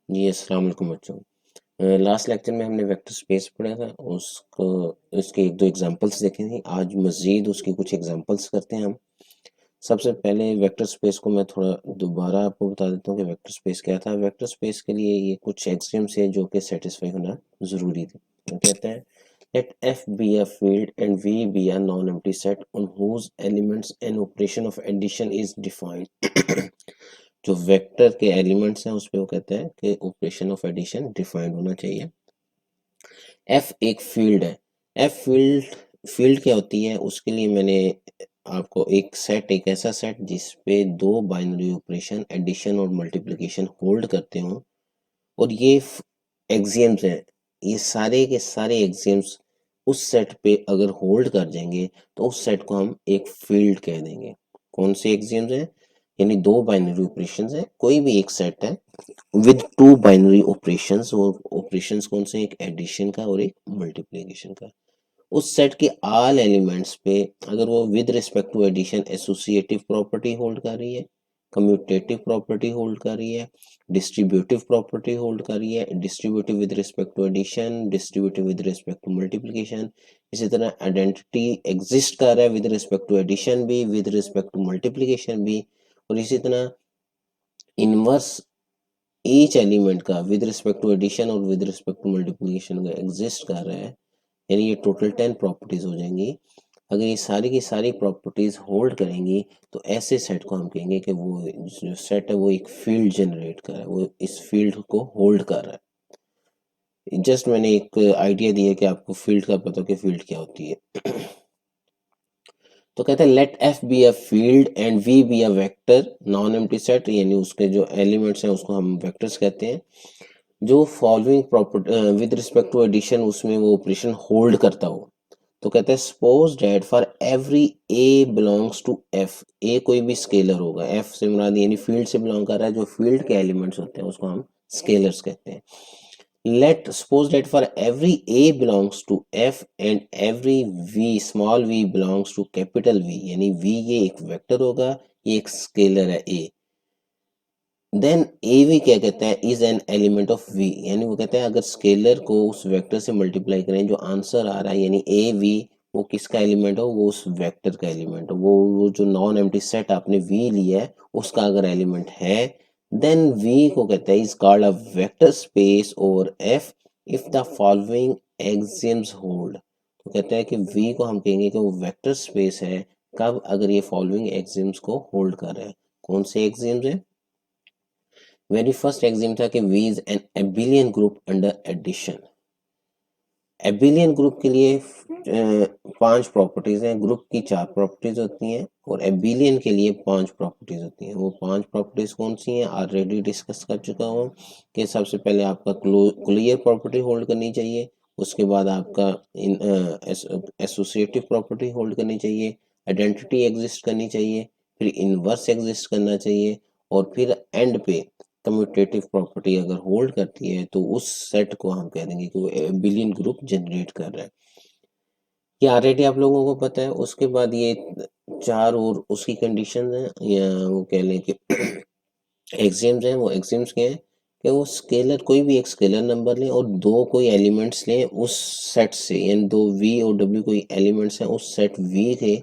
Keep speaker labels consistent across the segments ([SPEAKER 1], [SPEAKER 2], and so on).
[SPEAKER 1] जी, अस्सलाम वालेकुम बच्चों। लास्ट लेक्चर में हमने वेक्टर स्पेस पढ़ा था, उसको उसके एक दो एग्जांपल्स देखे थे। आज मज़ीद उसकी कुछ एग्जांपल्स करते हैं हम। सबसे पहले वेक्टर स्पेस को मैं थोड़ा दोबारा आपको बता देता हूँ कि वेक्टर स्पेस क्या था। वेक्टर स्पेस के लिए ये कुछ एक्सियम्स है जो कि सेटिस्फाई होना ज़रूरी थे। तो कहते हैं let F be a field and V be a non-empty set on whose elements an operation of addition is defined। जो वेक्टर के एलिमेंट्स हैं उस पे वो कहते हैं कि ऑपरेशन ऑफ एडिशन डिफाइंड होना चाहिए। एफ एक फील्ड है। एफ फील्ड क्या होती है, उसके लिए मैंने आपको एक ऐसा सेट जिस पे दो बाइनरी ऑपरेशन एडिशन और मल्टीप्लिकेशन होल्ड करते हो, और ये एक्सियम्स हैं। ये सारे के सारे एक्सियम्स उस सेट पे अगर होल्ड कर जाएंगे तो उस सेट को हम एक फील्ड कह देंगे। कौन से एक्सियम्स हैं? यानी दो बाइनरी ऑपरेशंस है, कोई भी एक सेट है विद टू बाइनरी ऑपरेशंस, और ऑपरेशंस कौन से? एक एडिशन का और एक मल्टीप्लिकेशन का। उस सेट के ऑल एलिमेंट्स पे अगर वो with respect to addition associative property hold कर रही है, कम्यूटेटिव प्रॉपर्टी होल्ड कर रही है, डिस्ट्रीब्यूटिव प्रॉपर्टी होल्ड कर रही है, distributive with respect to addition, distributive with respect to multiplication, इसी तरह आइडेंटिटी एग्जिस्ट कर रहा है विद रिस्पेक्ट टू एडिशन भी, विद रिस्पेक्ट टू मल्टीप्लिकेशन भी, और इसी तरह इनवर्स ईच एलिमेंट का विद रिस्पेक्ट टू एडिशन और विद रिस्पेक्ट टू मल्टीप्लिकेशन का एग्जिस्ट कर रहा है। यानी ये टोटल 10 प्रॉपर्टीज हो जाएंगी। अगर ये सारी की सारी प्रॉपर्टीज होल्ड करेंगी तो ऐसे सेट को हम कहेंगे कि वो जो सेट है वो एक फील्ड जनरेट कर रहा है, वो इस फील्ड को होल्ड कर रहा है। जस्ट मैंने एक आइडिया दिया कि आपको फील्ड का पता हो कि फील्ड क्या होती है। तो कहते हैं let F be a field and V be a vector non empty set, यानी उसके जो एलिमेंट्स हैं उसको हम वेक्टर्स कहते हैं। जो following property with respect to addition उसमें वो ऑपरेशन होल्ड करता हो। तो कहते हैं suppose that for every A belongs to F, A कोई भी स्केलर होगा, एफ से मुराद यानी फील्ड से बिलोंग कर रहा है, जो फील्ड के एलिमेंट्स होते हैं उसको हम स्केलर्स कहते हैं। Let suppose that for every a belongs to f and every v small v belongs to capital V, यानी v ये एक वेक्टर होगा, ये एक स्केलर है a, देन ए वी क्या कहता है? Is an element of v, यानी वो कहते हैं अगर स्केलर को उस वेक्टर से मल्टीप्लाई करें, जो आंसर आ रहा है यानी ए वी, वो किसका एलिमेंट हो? वो उस वेक्टर का एलिमेंट हो। वो जो नॉन एम्प्टी सेट आपने v लिया है उसका अगर एलिमेंट है, देन v को कहते हैं is called a vector space over f if the following axioms hold. तो कहते हैं कि v को हम कहेंगे कि वो वेक्टर स्पेस है कब? अगर ये फॉलोइंग एक्सियम्स को होल्ड कर रहा है। कौन से एक्सियम्स है? वेरी फर्स्ट एग्जाम था कि V is an abelian group under addition. Abelian group के लिए 5 प्रॉपर्टीज हैं, ग्रुप की 4 प्रॉपर्टीज होती हैं, और एबिलियन के लिए 5 प्रॉपर्टीज होती हैं। वो 5 प्रॉपर्टीज कौन सी हैं ऑलरेडी डिस्कस कर चुका हूँ कि सबसे पहले आपका क्लियर प्रॉपर्टी होल्ड करनी चाहिए, उसके बाद आपका एसोसिएटिव प्रॉपर्टी होल्ड करनी चाहिए, आइडेंटिटी एग्जिस्ट करनी चाहिए, फिर इनवर्स एग्जिस्ट करना चाहिए, और फिर एंड पे कम्यूटेटिव प्रॉपर्टी अगर होल्ड करती है तो उस सेट को हम कह देंगे कि वो एबिलियन ग्रुप जनरेट कर रहा है। ये ऑलरेडी आप लोगों को पता है। उसके बाद ये 4 और उसकी कंडीशन है, या वो कह लें कि एक्सियम्स हैं। वो एक्सियम्स क्या है कि वो स्केलर, कोई भी एक स्केलर नंबर लें और दो कोई एलिमेंट्स लें उस सेट से, यानी दो v और w कोई एलिमेंट्स हैं उस सेट v थे,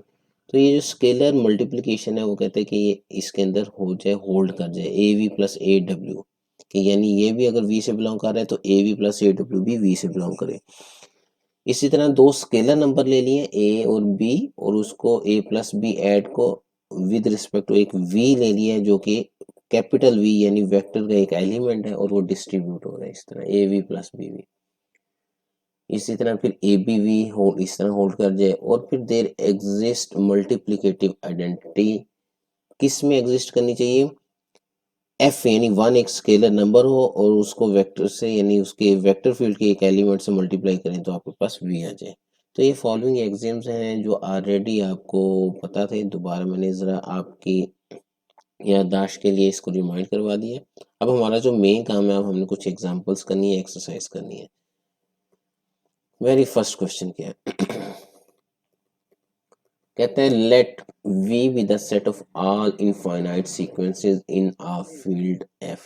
[SPEAKER 1] तो ये जो स्केलर मल्टीप्लिकेशन है वो कहते हैं कि ये इसके अंदर हो जाए, होल्ड कर जाए ए वी प्लस ए डब्ल्यू, कि यानी ये भी अगर v से बिलोंग कर रहा है तो ए वी प्लस ए डब्ल्यू भी v से बिलोंग करे। इसी तरह दो स्केलर नंबर ले लिए a और b, और उसको a प्लस बी ऐड को विद रिस्पेक्ट टू एक v ले लिया है जो कि कैपिटल V यानी वेक्टर का एक एलिमेंट है, और वो डिस्ट्रीब्यूट हो रहा है इस तरह a v plus B v. इसी तरह फिर ए बी वी हो इस तरह होल्ड कर जाए, और फिर देर एग्जिस्ट मल्टीप्लिकेटिव आइडेंटिटी। किस में एग्जिस्ट करनी चाहिए? एफ यानी वन एक स्केलर नंबर हो और उसको वेक्टर से, यानी उसके वेक्टर फील्ड के एक एलिमेंट से मल्टीप्लाई करें तो आपके पास वी आ जाए। तो ये फॉलोइंग एग्जाम्स हैं जो ऑलरेडी आपको पता थे, दोबारा मैंने ज़रा आपकी याददाश्त के लिए इसको रिमाइंड करवा दिया। अब हमारा जो मेन काम है, अब हमने कुछ एग्जांपल्स करनी है, एक्सरसाइज करनी है। वेरी फर्स्ट क्वेश्चन क्या है? कहते हैं let V be the set of all infinite sequences in a field F।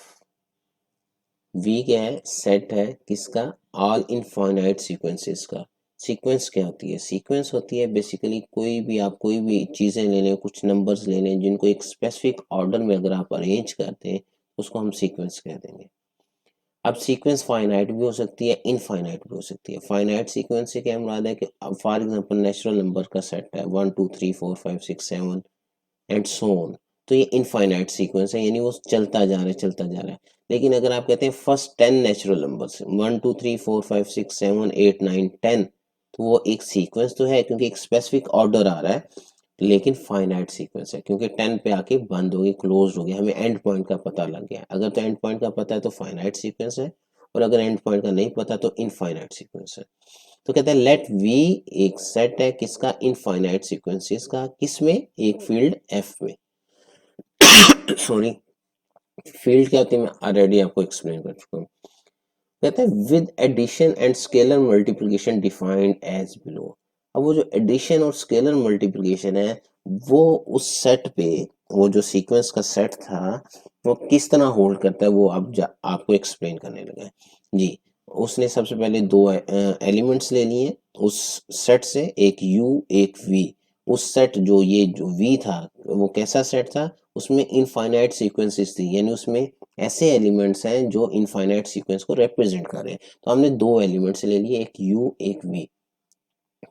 [SPEAKER 1] V क्या है, सेट है किसका, ऑल इनफाइनाइट सीक्वेंसेस का। सीक्वेंस क्या होती है, सीक्वेंस होती है बेसिकली कोई भी आप कोई भी चीज़ें ले लें, कुछ नंबर्स ले लें जिनको एक स्पेसिफिक ऑर्डर में अगर आप अरेंज करते हैं उसको हम सीक्वेंस कह देंगे। अब सीक्वेंस फाइनाइट भी हो सकती है, इनफाइनाइट भी हो सकती है। फाइनाइट सीक्वेंस से क्या मुराद है कि फॉर एग्जांपल नेचुरल नंबर का सेट है 1 2 3 4 5 6 7 एंड सो ऑन, तो ये इनफाइनाइट सीक्वेंस है, यानी वो चलता जा रहा है चलता जा रहा है। लेकिन अगर आप कहते हैं फर्स्ट 10 नेचुरल नंबर्स 1 2 3 4 5 6 7 8 9 10, तो वो एक सीक्वेंस तो है क्योंकि एक स्पेसिफिक ऑर्डर आ रहा है, लेकिन फाइनाइट सीक्वेंस है क्योंकि 10 पे आके बंद हो गई, क्लोज हो गया, हमें एंड पॉइंट का पता लग गया। अगर तो एंड पॉइंट का पता है तो फाइनाइट सीक्वेंस है, और अगर एंड पॉइंट का नहीं पता तो इनफाइनाइट सीक्वेंस है। तो कहते हैं लेट वी एक सेट है किसका, इनफाइनाइट सीक्वेंसेस का, किसमें, एक फील्ड एफ में। सॉरी, फील्ड क्या होती है मैं ऑलरेडी आपको एक्सप्लेन कर चुका हूँ। कहते हैं with addition and scalar multiplication defined as below. अब वो जो एडिशन और स्केलर मल्टीप्लिकेशन है वो उस सेट पे, वो जो सीक्वेंस का सेट था वो किस तरह होल्ड करता है वो अब आपको एक्सप्लेन करने लगा है जी। उसने सबसे पहले दो एलिमेंट्स ले लिए उस सेट से, एक u एक v। उस सेट जो ये जो v था वो कैसा सेट था, उसमें इनफाइनाइट सीक्वेंसेस थी, यानी उसमें ऐसे एलिमेंट्स हैं जो इनफाइनाइट सीक्वेंस को रिप्रेजेंट कर रहे हैं। तो हमने दो एलिमेंट्स ले लिए, एक u एक v।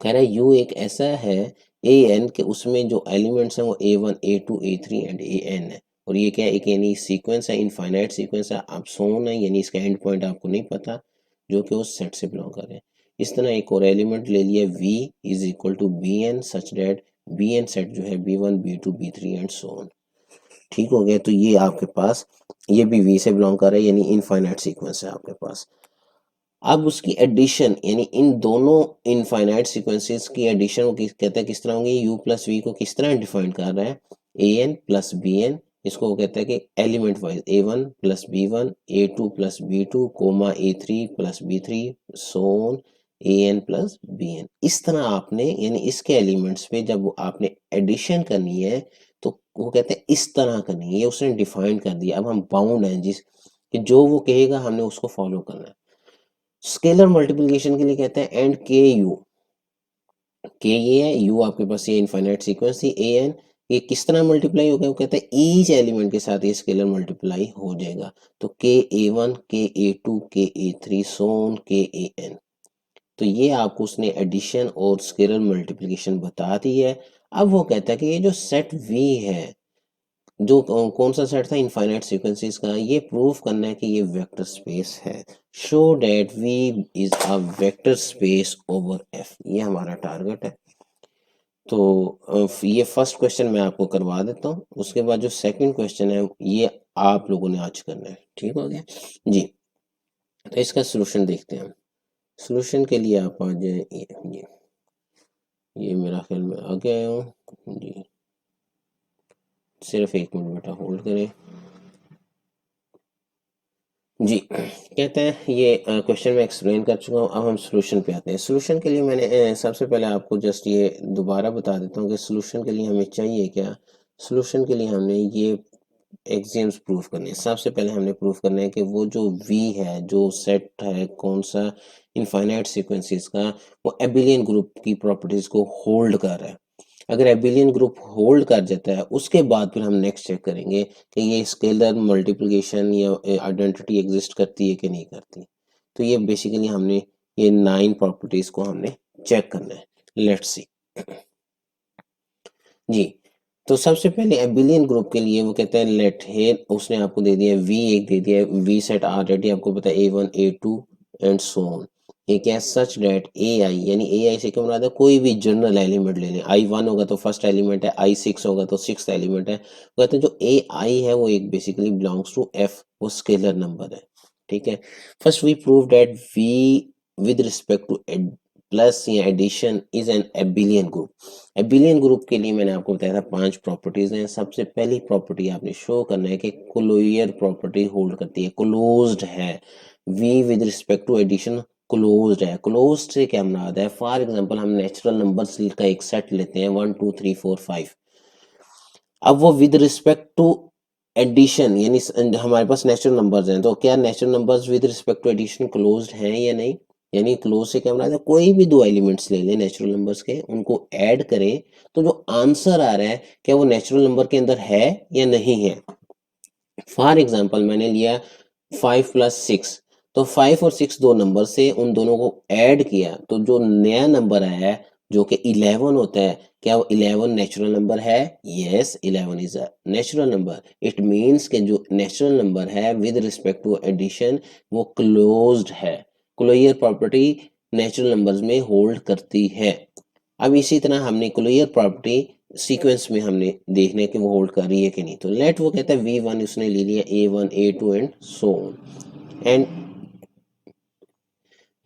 [SPEAKER 1] कह रहा है u एक ऐसा है ए एन के उसमें जो एलिमेंट्स हैं वो a1 a2 a3 and an है, और ये क्या है, एक यानी सीक्वेंस है, इनफाइनाइट सीक्वेंस है, आप सोन है यानी इसका एंड पॉइंट आपको नहीं पता, जो कि उस सेट से बिलोंग कर रहे हैं। इस तरह एक और एलिमेंट ले लिया v is equal to b n such that b n set जो है b1 b2 b3 and so on. ठीक हो गया, तो ये आपके पास ये भी v से बिलोंग कर रहा है यानी इनफाइनाइट सीक्वेंस है आपके पास। अब उसकी एडिशन यानी इन दोनों इनफाइनाइट सीक्वेंसेस की एडिशन वो कहते हैं किस तरह होंगी, u प्लस वी को किस तरह डिफाइन कर रहा है, a n plus b n, इसको वो कहता है कि element wise a1 plus b1 a2 plus b2 comma a3 plus b3 so on an plus bn। इस तरह आपने यानी इसके एलिमेंट्स पे जब आपने एडिशन करनी है तो वो कहते हैं इस तरह करनी है, ये उसने डिफाइन कर दिया। अब हम बाउंड हैं जिस कि जो वो कहेगा हमने उसको फॉलो करना है। स्केलर मल्टीप्लिकेशन के लिए कहते हैं एंड के यू, के ये है, यू आपके पास ये इनफाइनाइट सीक्वेंस थी ए एन, ये किस तरह मल्टीप्लाई हो गया, वो कहते हैं ईच एलिमेंट के साथ ये स्केलर मल्टीप्लाई हो जाएगा। तो के ए वन के ए टू के ए थ्री सोन के ए एन, तो ये आपको उसने एडिशन और स्केलर मल्टीप्लिकेशन बता दी है। अब वो कहता है कि ये जो सेट वी है जो कौन सा सेट था, इनफाइनाइट सीक्वेंसेस का, ये प्रूव करना है कि ये वेक्टर स्पेस है। Show that V is a vector space over F, ये हमारा टारगेट है। तो ये फर्स्ट क्वेश्चन मैं आपको करवा देता हूँ, उसके बाद जो सेकंड क्वेश्चन है ये आप लोगों ने आज करना है। ठीक हो गया जी। तो इसका सोल्यूशन देखते हैं हम। सोल्यूशन के लिए आप आ जाए, ये मेरा ख्याल में आ गया हूँ जी। सिर्फ एक मिनट बेटा होल्ड करें जी। कहते हैं ये क्वेश्चन मैं एक्सप्लेन कर चुका हूँ, अब हम सोल्यूशन पे आते हैं। सोल्यूशन के लिए मैंने सबसे पहले आपको जस्ट ये दोबारा बता देता हूँ कि सोल्यूशन के लिए हमें चाहिए क्या। सोल्यूशन के लिए हमने ये एक्सियम्स प्रूफ करने हैं। सबसे पहले हमने प्रूफ करना है कि वो जो v है जो सेट है कौन सा इनफाइनाइट सीक्वेंसेस का, वो एबिलियन ग्रुप की प्रॉपर्टीज को होल्ड कर रहा है। अगर एबिलियन ग्रुप होल्ड कर जाता है उसके बाद फिर हम नेक्स्ट चेक करेंगे कि ये स्केलर मल्टीप्लिकेशन या आइडेंटिटी एग्जिस्ट करती है कि नहीं करती। तो ये बेसिकली हमने ये 9 प्रॉपर्टीज को हमने चेक करना है। लेट्स सी जी। तो सबसे पहले एबिलियन ग्रुप के लिए वो कहते हैं लेट हेयर, उसने आपको दे दिया v एक दे दिया v सेट ऑलरेडी आपको पता है a1 a2 and so on. ये क्या है, सच डेट ai यानी ai से क्या मुराद है, कोई भी जनरल एलिमेंट ले लें, i1 होगा तो फर्स्ट एलिमेंट है, i6 होगा तो सिक्स्थ एलिमेंट है। वो कहते हैं जो ai है वो एक बेसिकली बिलोंग्स टू f, वो स्केलर नंबर है। ठीक है, first we prove that v with respect to plus या addition is an abelian group. Abelian group के लिए मैंने आपको बताया था 5 प्रॉपर्टीज हैं। सबसे पहली प्रॉपर्टी आपने शो करना है कि क्लोजर प्रॉपर्टी होल्ड करती है, क्लोज्ड है, v with respect to addition closed है। क्लोज्ड से क्या मुराद है, फॉर एग्जांपल हम नेचुरल नंबर्स का एक सेट लेते हैं 1 2 3 4 5। अब वो विद रिस्पेक्ट टू एडिशन यानी हमारे पास नेचुरल नंबर्स हैं, तो क्या natural numbers with respect to addition closed हैं या नहीं। यानी क्लोज से क्या मतलब है, कोई भी दो एलिमेंट्स ले लें नेचुरल नंबर्स के, उनको ऐड करें तो जो आंसर आ रहा है क्या वो नेचुरल नंबर के अंदर है या नहीं है। फॉर एग्जाम्पल मैंने लिया 5 + 6, तो 5 और 6 दो नंबर से उन दोनों को ऐड किया तो जो नया नंबर आया है जो कि 11 होता है, क्या वो 11 नेचुरल नंबर है। Yes, 11 is a natural number. It means कि जो नेचुरल नंबर है विद रिस्पेक्ट टू एडिशन वो क्लोज्ड है। क्लोजर प्रॉपर्टी नेचुरल नंबर्स में होल्ड करती है। अब इसी तरह हमने क्लोजर प्रॉपर्टी सीक्वेंस में हमने देखना है कि वो होल्ड कर रही है कि नहीं। तो लेट वो कहता है V1 उसने ले लिया A1 A2 and so on. And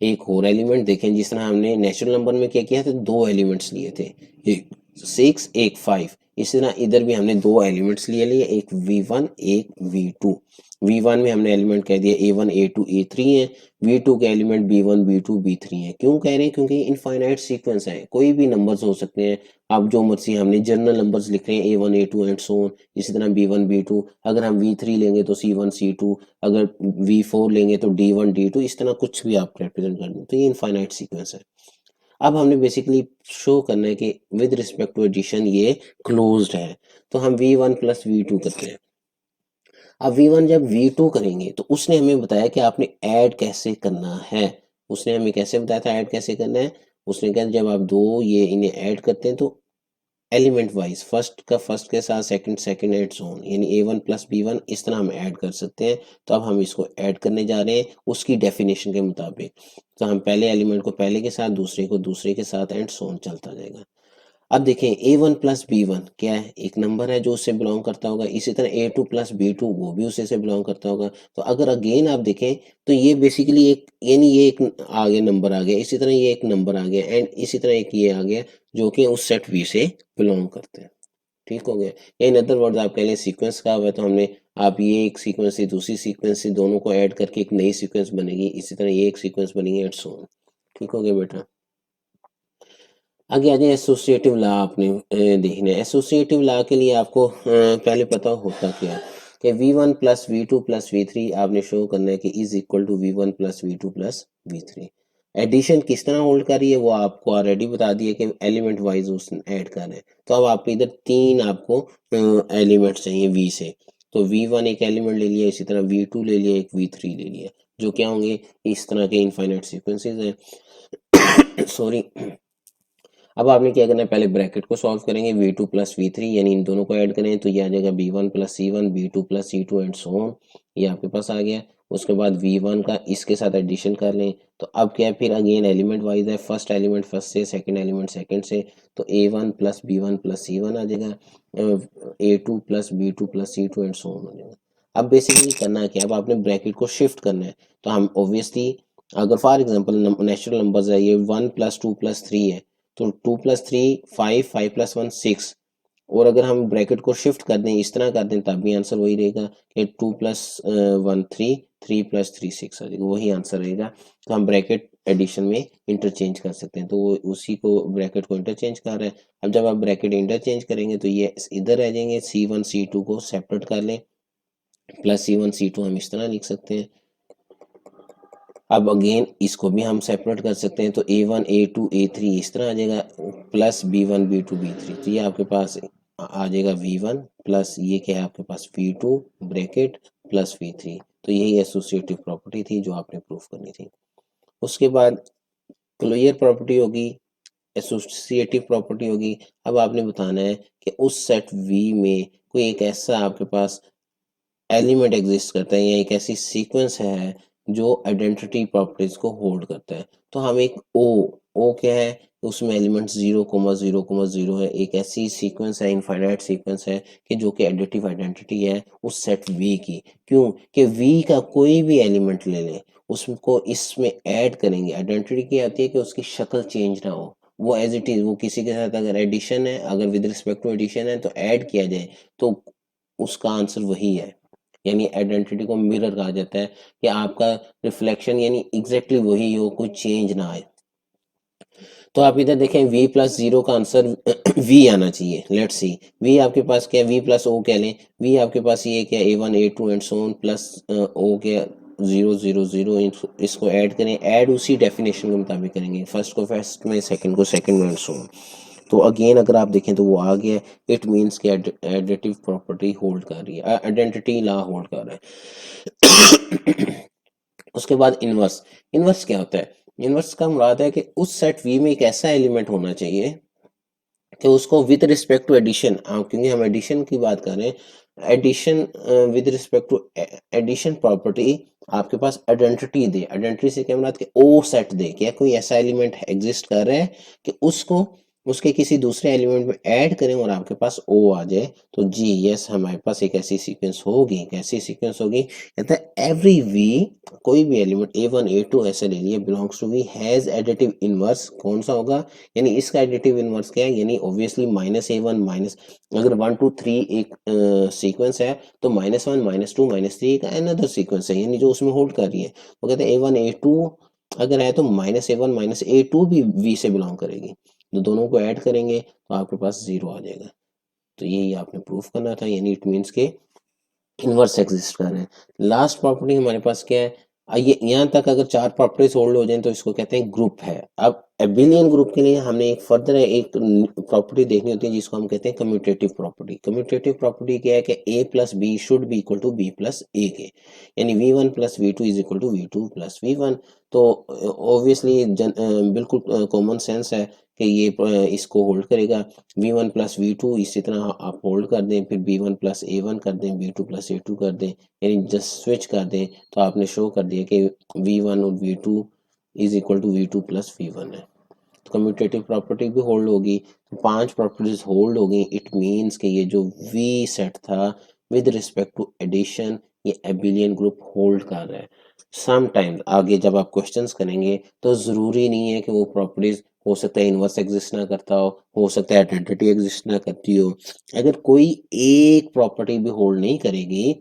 [SPEAKER 1] एक और एलिमेंट देखें, जिस तरह हमने नेचुरल नंबर में क्या किया था, दो एलिमेंट्स लिए थे, एक 6 एक 5। इसी तरह इधर भी हमने दो एलिमेंट्स लिए, एक V1 एक V2। V1 में हमने एलिमेंट कह दिया A1 A2 A3 है, V2 के एलिमेंट B1 B2 B3 है। क्यों कह रहे हैं, क्योंकि इनफाइनाइट सीक्वेंस है, कोई भी नंबर्स हो सकते हैं। आप जो मर्जी, हमने जनरल नंबर्स लिख रहे हैं A1 A2 and so on. इसी तरह B1 B2, अगर हम V3 लेंगे तो C1 C2, अगर V4 लेंगे तो D1 D2, इस तरह कुछ भी आप रिप्रेजेंट कर दें, तो ये इनफाइनाइट सीक्वेंस है। अब हमने बेसिकली शो करना है कि विद रिस्पेक्ट टू एडिशन ये क्लोज्ड है, तो हम V1 + V2 करते हैं। अब V1 जब V2 करेंगे तो उसने हमें बताया कि आपने ऐड कैसे करना है। उसने हमें कैसे बताया था ऐड कैसे करना है। उसने कहा जब आप दो ये इन्हें ऐड करते हैं तो एलिमेंट वाइज फर्स्ट का फर्स्ट के साथ second second and so on, यानी A1 + B1 इस तरह हम ऐड कर सकते हैं। तो अब हम इसको ऐड करने जा रहे हैं उसकी डेफिनेशन के मुताबिक। तो हम पहले एलिमेंट को पहले के साथ, दूसरे को दूसरे के साथ एंड सो ऑन चलता जाएगा। अब देखें A1 + B1 क्या है, एक नंबर है जो उससे बिलोंग करता होगा। इसी तरह A2 + B2 वो भी उसी से बिलोंग करता होगा। तो अगर अगेन आप देखें तो ये बेसिकली एक, यानी ये एक आगे नंबर आ गया, इसी तरह ये एक नंबर आ गया एंड इसी तरह एक ये आ गया जो कि उस सेट V से बिलोंग करते हैं। ठीक हो गया। या इन अदर वर्ड्स आप कह लें सीक्वेंस का हुआ है, तो हमने आप ये एक सीक्वेंस से दूसरी सीक्वेंस से दोनों को ऐड करके एक नई सीक्वेंस बनेगी, इसी तरह ये एक सीक्वेंस बनेगी एंड सो ऑन। ठीक हो गया बेटा। आगे आ जाए एसोसिएटिव लॉ आपने देखना है। एसोसिएटिव लॉ के लिए आपको पहले पता होता क्या है कि V1 + V2 + V3 आपने शो करना है कि is equal to V1 + V2 + V3। Addition किस तरह होल्ड कर रही है वो आपको ऑलरेडी बता दिया कि एलिमेंट वाइज उसने ऐड करना है। तो अब आपको इधर तीन आपको एलिमेंट चाहिए V से। तो V1 एक एलिमेंट ले लिया, इसी तरह V2 ले लिया, एक V3 ले लिया, जो क्या होंगे इस तरह के इनफाइनाइट सीक्वेंसेस हैं। सॉरी। अब आपने क्या करना है, पहले ब्रैकेट को सॉल्व करेंगे V2 + V3, यानी इन दोनों को ऐड करें तो ये आ जाएगा B1 + C1 B2 + C2 and so on. ये आपके पास आ गया। उसके बाद V1 का इसके साथ एडिशन कर लें तो अब क्या है, फिर अगेन एलिमेंट वाइज है, फर्स्ट एलिमेंट फर्स्ट से, सेकंड एलिमेंट सेकंड से। तो A1 + B1 + C1 आ जाएगा, A2 + B2 + C2 and so on हो जाएगा। अब बेसिकली करना क्या है, अब आपने ब्रैकेट को शिफ्ट करना है। तो हम ऑब्वियसली अगर फॉर एग्जांपल नेचुरल नंबर्स है, ये 1 + 2 + 3 है, तो 2 + 3 5 5 + 1 6। और अगर हम ब्रैकेट को शिफ्ट कर दें, इस तरह कर दें, तब भी आंसर वही रहेगा कि 2 + 1 3 3 + 3 6 आ जाएगा, वही आंसर रहेगा। तो हम ब्रैकेट एडिशन में इंटरचेंज कर सकते हैं, तो वो उसी को ब्रैकेट को इंटरचेंज कर रहे हैं। अब जब आप ब्रैकेट इंटरचेंज करेंगे तो ये इधर रह जाएंगे, C1 C2 को सेपरेट कर लें, +C1 C2 हम इस तरह लिख सकते हैं। अब अगेन इसको भी हम सेपरेट कर सकते हैं, तो A1 A2 A3 इस तरह आ जाएगा, प्लस B1 B2 B3। तो ये आपके पास आ जाएगा V1 प्लस ये क्या है आपके पास V2 ब्रैकेट प्लस V3। तो यही एसोसिएटिव प्रॉपर्टी थी जो आपने प्रूफ करनी थी। उसके बाद क्लोजर प्रॉपर्टी होगी, एसोसिएटिव प्रॉपर्टी होगी। अब आपने बताना है कि उस सेट V में कोई एक ऐसा आपके पास एलिमेंट एग्जिस्ट करता है या एक ऐसी सीक्वेंस है जो आइडेंटिटी प्रॉपर्टीज को होल्ड करता है। तो हम एक ओ क्या है, उसमें एलिमेंट 0,0,0 है, एक ऐसी सीक्वेंस है, इनफाइनाइट सीक्वेंस है कि जो कि एडिटिव आइडेंटिटी है उस सेट वी की। क्यों कि वी का कोई भी एलिमेंट ले लें उसको इसमें ऐड करेंगे, आइडेंटिटी क्या आती है कि उसकी शक्ल चेंज ना हो, वो एज इट इज, वो किसी के साथ अगर एडिशन है, अगर विद रिस्पेक्ट टू एडिशन है तो ऐड किया जाए तो उसका आंसर वही है। यानी आइडेंटिटी को मिरर कहा जाता है कि आपका रिफ्लेक्शन यानी एग्जैक्टली वही हो, कोई चेंज ना आए। तो आप इधर देखें v प्लस 0 का आंसर v आना चाहिए। लेट्स सी v आपके पास क्या है, v प्लस o कह लें, v आपके पास ये क्या a1 a2 and so on plus o क्या 0 0 0, इसको ऐड करें, ऐड उसी डेफिनेशन के मुताबिक करेंगे, फर्स्ट को फर्स्ट में, सेकंड को सेकंड में एंड सो ऑन। तो अगेन अगर आप देखें तो वो आ गया, इट मीन्स कि एडिटिव प्रॉपर्टी होल्ड कर रही है, आइडेंटिटी लॉ होल्ड कर रहा है। उसके बाद इनवर्स, इनवर्स क्या होता है, इनवर्स का मुराद है कि उस सेट वी में एक ऐसा एलिमेंट होना चाहिए कि उसको विद रिस्पेक्ट टू एडिशन, क्योंकि हम एडिशन की बात कर रहे हैं, addition with respect to addition property आपके पास आइडेंटिटी दे, आइडेंटिटी से क्या मुराद कि ओ सेट दे, क्या कोई ऐसा एलिमेंट एग्जिस्ट कर रहा है कि उसको उसके किसी दूसरे एलिमेंट में ऐड करें और आपके पास ओ आ जाए, तो जी यस हमारे पास एक ऐसी सीक्वेंस होगी, कैसी सीक्वेंस होगी, कहता है एवरी वी, कोई भी एलिमेंट a1 a2 ऐसे ले लिए, belongs to V has additive inverse, कौन सा होगा, यानी इसका एडिटिव इनवर्स क्या है, यानी ऑब्वियसली -a1 माइनस, अगर 1 2 3 एक सीक्वेंस है तो -1 -2 -3 का अनदर सीक्वेंस है, यानी जो उसमें होल्ड कर रही है, वो कहते हैं a1 a2 अगर है तो -a1 -a2 भी v से बिलोंग करेगी, तो दोनों को ऐड करेंगे तो आपके पास 0 आ जाएगा। तो यही आपने प्रूफ करना था, यानी इट मीन्स के इनवर्स एग्जिस्ट कर रहे हैं। लास्ट प्रॉपर्टी हमारे पास क्या है, ये यहाँ तक अगर 4 प्रॉपर्टीज होल्ड हो जाएं तो इसको कहते हैं ग्रुप है। अब एबिलियन ग्रुप के लिए हमने एक फर्दर एक प्रॉपर्टी देखनी होती है जिसको हम कहते हैं कम्यूटेटिव प्रॉपर्टी। कम्यूटेटिव प्रॉपर्टी क्या है कि a plus B should be equal to B plus A के, यानी v1 plus v2 is equal to v2 plus v1। तो ऑब्वियसली बिल्कुल कॉमन सेंस है कि ये इसको होल्ड करेगा, v1 प्लस v2 इसी तरह आप होल्ड कर दें, फिर b1 प्लस a1 कर दें, b2 प्लस a2 कर दें, यानी जस्ट स्विच कर दें तो आपने शो कर दिया कि v1 और v2 is equal to v2 plus v1 है। तो कम्यूटेटिव प्रॉपर्टी भी होल्ड होगी, तो 5 प्रॉपर्टीज होल्ड हो गई, इट मीन्स कि ये जो v सेट था विद रिस्पेक्ट टू एडिशन, ये एबिलियन ग्रुप होल्ड कर रहा है। समटाइम्स आगे जब आप क्वेश्चंस करेंगे तो ज़रूरी नहीं है कि वो प्रॉपर्टीज, हो सकता है इनवर्स एग्जिस्ट ना करता हो सकता है आइडेंटिटी एग्जिस्ट ना करती हो, अगर कोई एक प्रॉपर्टी भी होल्ड नहीं करेगी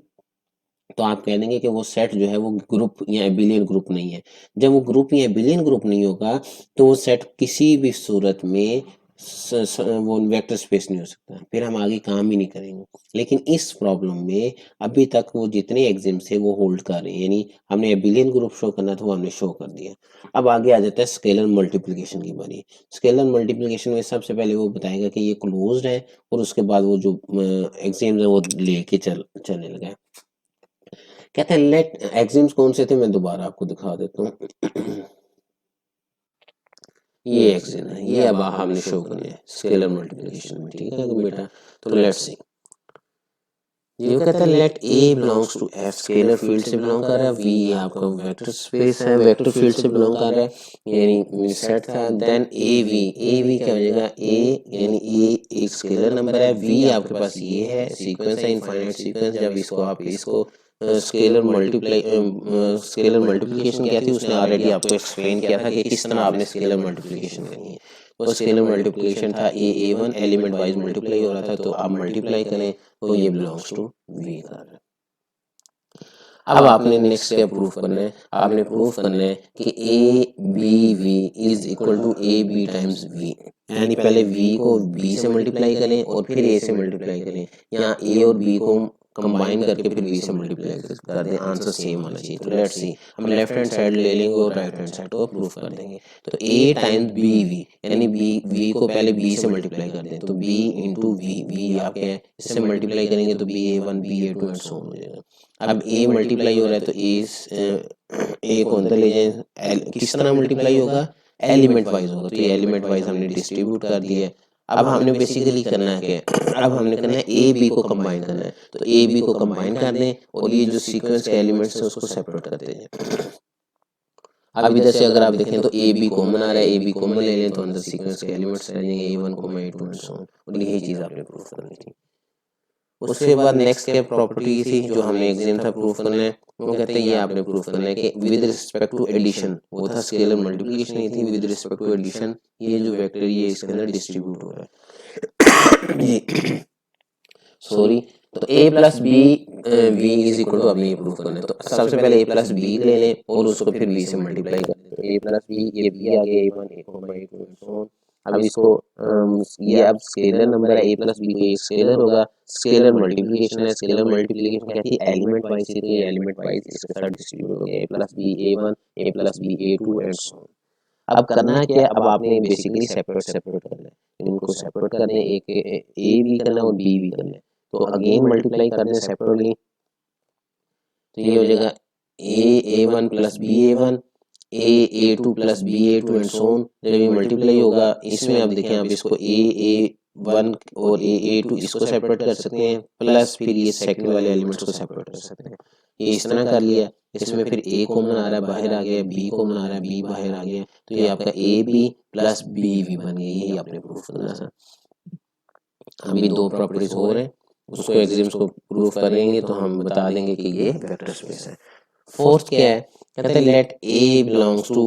[SPEAKER 1] तो आप कह देंगे कि वो सेट जो है वो ग्रुप या एबिलियन ग्रुप नहीं है। जब वो ग्रुप या एबिलियन ग्रुप नहीं होगा तो वो सेट किसी भी सूरत में वो वेक्टर स्पेस नहीं हो सकता, फिर हम आगे काम ही नहीं करेंगे। लेकिन इस प्रॉब्लम में अभी तक वो जितने एग्जाम्स है वो होल्ड कर रहे हैं, यानी हमने एबिलियन ग्रुप शो करना था वो हमने शो कर दिया। अब आगे आ जाता है स्केलर मल्टीप्लिकेशन की बारी। स्केलर मल्टीप्लिकेशन में सबसे पहले वो बताएगा कि ये क्लोज्ड है, और उसके बाद वो जो एग्जाम्स है वो लेके चलने लगा। कहते हैं लेट एक्सिम्स कौन से थे, मैं दोबारा आपको दिखा देता हूँ। ये एक्सिम है, ये अब हमने शो करना है स्केलर मल्टीप्लिकेशन में, ठीक है बेटा। तो लेट्स सी, ये कहता है let A belongs to F, scalar field से बिलोंग कर रहा है, वी आपका वेक्टर स्पेस है, वेक्टर फील्ड से बिलोंग कर रहा है, यानी सेट था। देन ए वी क्या हो जाएगा, ए यानी ए एक स्केलर नंबर है, वी आपके पास ये है सीक्वेंस है, इनफाइनाइट सीक्वेंस। जब इसको आप इसको स्केलर मल्टीप्लिकेशन क्या थी उसने ऑलरेडी आपको एक्सप्लेन किया था कि किस तरह आपने स्केलर मल्टीप्लिकेशन करनी है। वो स्केलर मल्टीप्लिकेशन था a1 एलिमेंट वाइज मल्टीप्लाई हो रहा था, तो आप मल्टीप्लाई करें तो ये बिलोंग्स टू v कर रहा है। अब आपने नेक्स्ट क्या प्रूफ करना है, आपने प्रूफ करना है कि A B V is equal to A B times V, यानी पहले v को b से मल्टीप्लाई करें और फिर a से मल्टीप्लाई करें, यहाँ a और b को कंबाइन करके फिर v से मल्टीप्लाई कर दें, आंसर सेम आना चाहिए। तो लेट्स सी, हम लेफ्ट हैंड साइड ले लेंगे और राइट हैंड साइड को प्रूफ कर देंगे। तो a टाइम्स बी वी, यानी v को पहले b से मल्टीप्लाई कर दें, तो b इंटू v आपके हैं, इससे मल्टीप्लाई करेंगे तो ba1 ba2 and so on हो जाएगा। अब a मल्टीप्लाई हो रहा है तो a को अंदर ले जाए, किस तरह मल्टीप्लाई होगा, एलिमेंट वाइज होगा, तो ये एलिमेंट वाइज हमने डिस्ट्रीब्यूट कर दिया है। अब हमने बेसिकली करना है क्या, अब हमने करना है ए बी को कंबाइन करना है, तो ए बी को कंबाइन कर दें और ये जो सीक्वेंस के एलिमेंट्स हैं उसको सेपरेट कर दें। अब इधर से अगर आप देखें तो ए बी कॉमन आ रहा है, ए बी कॉमन ले लें तो अंदर सीक्वेंस के एलिमेंट्स रह जाएंगे a1 a2 and so on, और यही चीज़ आपने प्रूफ करनी थी। उसके बाद नेक्स्ट क्या प्रॉपर्टी थी जो हमने एग्जाम था प्रूफ करना है, वो कहते हैं ये आपने प्रूफ करना है कि विद रिस्पेक्ट टू एडिशन, वो था स्केलर मल्टीप्लिकेशन, ये थी विद रिस्पेक्ट टू एडिशन, ये जो वेक्टर ये इसके अंदर डिस्ट्रीब्यूट हो रहा है। सॉरी, तो a plus B V is equal to, आपने ये प्रूफ करना है। तो सबसे पहले a प्लस बी ले लें और उसको फिर v से मल्टीप्लाई कर दें। तो a प्लस बी, ये v आ गया, a1 a2 and so on। अब इसको ये अब स्केलर नंबर है, a प्लस बी को एक स्केलर होगा, स्केलर मल्टीप्लिकेशन है, स्केलर मल्टीप्लिकेशन कहती है एलिमेंट वाइज थी, तो ये एलिमेंट वाइज इसके साथ डिस्ट्रीब्यूट हो गया, a plus B a1 a plus B a2 and so on. अब करना क्या है, अब आपने बेसिकली सेपरेट करना है, इनको सेपरेट करना है, एक ए भी करना है और बी भी करना है। तो अगेन मल्टीप्लाई करने सेपरेटली, तो ये हो जाएगा a1 plus b a1 a2 plus b a2 and so on. जब ये मल्टीप्लाई होगा इसमें, अब देखें आप इसको a1 और a2 इसको सेपरेट कर सकते हैं, प्लस फिर ये सेकंड वाले एलिमेंट्स को सेपरेट कर सकते हैं। ये इस तरह कर लिया, इसमें फिर a कॉमन आ रहा है, बाहर आ गया, b कॉमन आ रहा है, b बाहर आ गया, तो ये आपका ab प्लस bv बन गया। यही आपने प्रूफ करना था। अभी दो प्रॉपर्टीज हो रहे हैं, उसको एग्जाम्स को प्रूफ करेंगे तो हम बता देंगे कि ये वेक्टर स्पेस है। फोर्थ क्या है, कहते हैं let a belongs to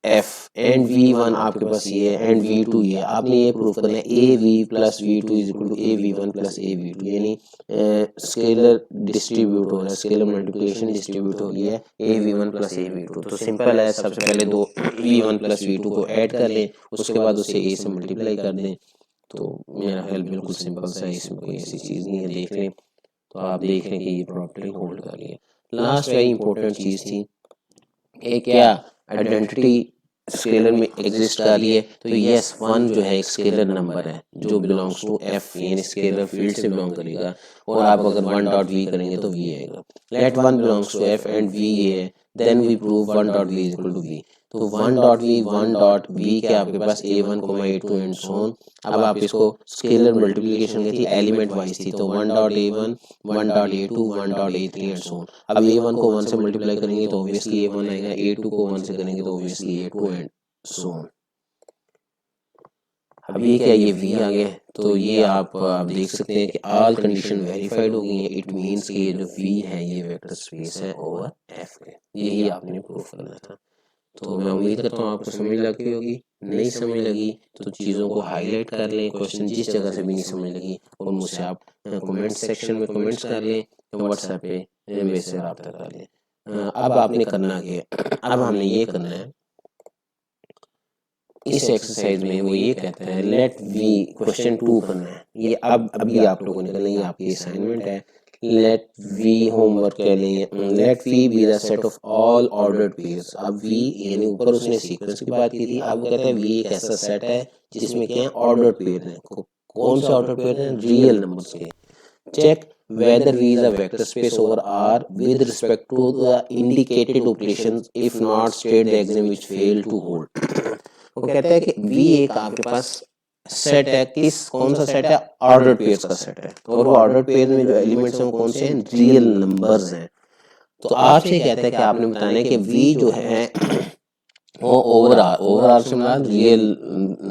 [SPEAKER 1] f and v1 आपके पास ये है एंड v2 ये, आपने ये प्रूफ करना है av plus v2 is equal to av1 plus av2, यानी स्केलर डिस्ट्रीब्यूट हो रहा है, स्केलर मल्टीप्लिकेशन डिस्ट्रीब्यूट हो गया है av1 प्लस av2। तो सिंपल है, सबसे पहले दो v1 प्लस v2 को ऐड कर लें, उसके बाद उसे a से मल्टीप्लाई कर दें। तो मेरा ख्याल बिल्कुल सिंपल सा है, इसमें कोई ऐसी चीज़ नहीं है। देख लें तो आप देख लें कि ये प्रॉपर्टी होल्ड कर रही है। लास्ट वेरी इंपॉर्टेंट चीज़ थी कि क्या आइडेंटिटी स्केलर में एग्जिस्ट कर रही है, तो यस, 1 जो है एक स्केलर नंबर है जो बिलोंग्स टू f, यानी स्केलर फील्ड से बिलोंग करेगा, और आप अगर 1 डॉट v करेंगे तो v आएगा। Let 1 belongs to f and v ये है, then we prove 1 dot v is equal to v। तो 1 डॉट v के आपके पास a1 a2 and so on. अब आप इसको स्केलर मल्टीप्लिकेशन की थी, एलिमेंट वाइज थी, तो 1 dot a1 1 dot a2 1 dot a3 and so on. अब a1 को 1 से मल्टीप्लाई करेंगे तो ऑब्वियसली a1 आएगा, a2 को 1 से करेंगे तो obviously a2 and so on. अब ये क्या, ये v आ गया, तो ये आप देख सकते हैं कि ऑल कंडीशन वेरीफाइड हो गई है। इट मींस कि ये जो v है ये वेक्टर स्पेस है ओवर f के। यही आपने प्रूफ करना था। तो मैं उम्मीद करता हूँ आपको समझ लगी होगी। नहीं समझ लगी तो चीज़ों को हाईलाइट कर लें, क्वेश्चन जिस जगह से भी नहीं समझ लगी, और मुझसे आप कमेंट सेक्शन में कमेंट्स कर लें, व्हाट्सएप पे मेरे से रब्ता कर लें। अब आपने करना क्या, अब हमने ये करना है इस एक्सरसाइज में, वो ये कहता है लेट वी, क्वेश्चन 2 करना है ये। अब अभी आप लोगों ने करना, ये आपकी असाइनमेंट है। लेट वी होमवर्क कह लेंगे, let V be the set of all ordered pairs. अब वी यानी ऊपर उसने सीक्वेंस की बात की थी, अब कहते हैं वी एक ऐसा सेट है जिसमें क्या है, ऑर्डर्ड पेयर है। कौन से ऑर्डर्ड पेयर हैं, रियल नंबर्स के। Check whether v is a vector space over R with respect to the indicated operations, if not state the axiom which fail to hold। वो कहता है कि v एक आपके पास सेट है, किस कौन सा सेट है, ऑर्डर्ड पेयर्स का सेट है, और वो ऑर्डर्ड पेयर में जो एलिमेंट्स हैं वो कौन से हैं, रियल नंबर्स हैं। तो आपसे कहता है कि आपने बताना है कि v जो है वो ओवरऑल से मतलब रियल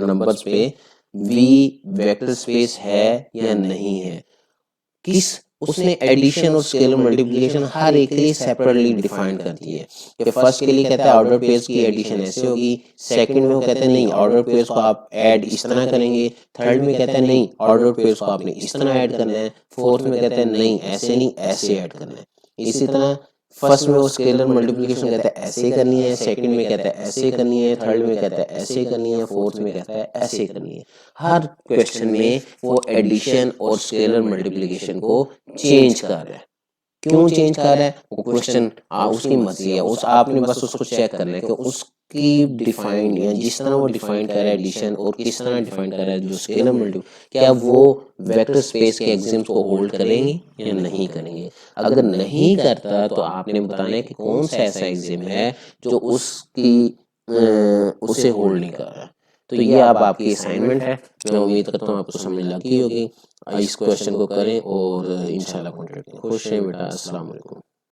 [SPEAKER 1] नंबर्स पे v वेक्टर स्पेस है या नहीं है। किस, उसने एडिशन और स्केलर मल्टीप्लिकेशन हर एक के लिए सेपरेटली डिफाइन कर दी है। कि फर्स्ट के लिए कहता है ऑर्डर पेयर्स की एडिशन ऐसे होगी, सेकंड में वो कहते हैं नहीं ऑर्डर पेयर्स को आप ऐड इस तरह करेंगे, थर्ड में कहते हैं नहीं ऑर्डर पेयर्स को आपने इस तरह ऐड करना है, फोर्थ में कहते हैं नहीं ऐसे नहीं ऐसे ऐड करना है। इसी तरह फर्स्ट में वो स्केलर मल्टीप्लिकेशन कहता है ऐसे करनी है, सेकंड में कहता है ऐसे करनी है, थर्ड में कहता है ऐसे करनी है, फोर्थ में कहता है ऐसे करनी है। हर क्वेश्चन में वो एडिशन और स्केलर मल्टीप्लिकेशन को चेंज कर रहा है। क्यों चेंज कर रहा है, वो क्वेश्चन उसकी मर्जी है, उस आपने बस उसको चेक करना है कि उसकी डिफाइन या जिस तरह वो डिफाइन कर रहा है एडिशन और किस तरह डिफाइन कर रहा है जो स्केलर मल्टीप्लिकेशन, क्या वो वेक्टर स्पेस के एग्जिम्स को होल्ड करेंगे या नहीं करेंगे। अगर नहीं करता तो आपने बताना है कि कौन सा ऐसा एग्जिम है जो उसकी उसे होल्ड नहीं कर रहा। तो ये अब आपकी असाइनमेंट है, मैं उम्मीद करता हूँ आपको समझ लगी होगी। इस क्वेश्चन को करें और इंशाल्लाह कॉन्टेक्ट करें। खुश रहें बेटा, अस्सलाम वालेकुम।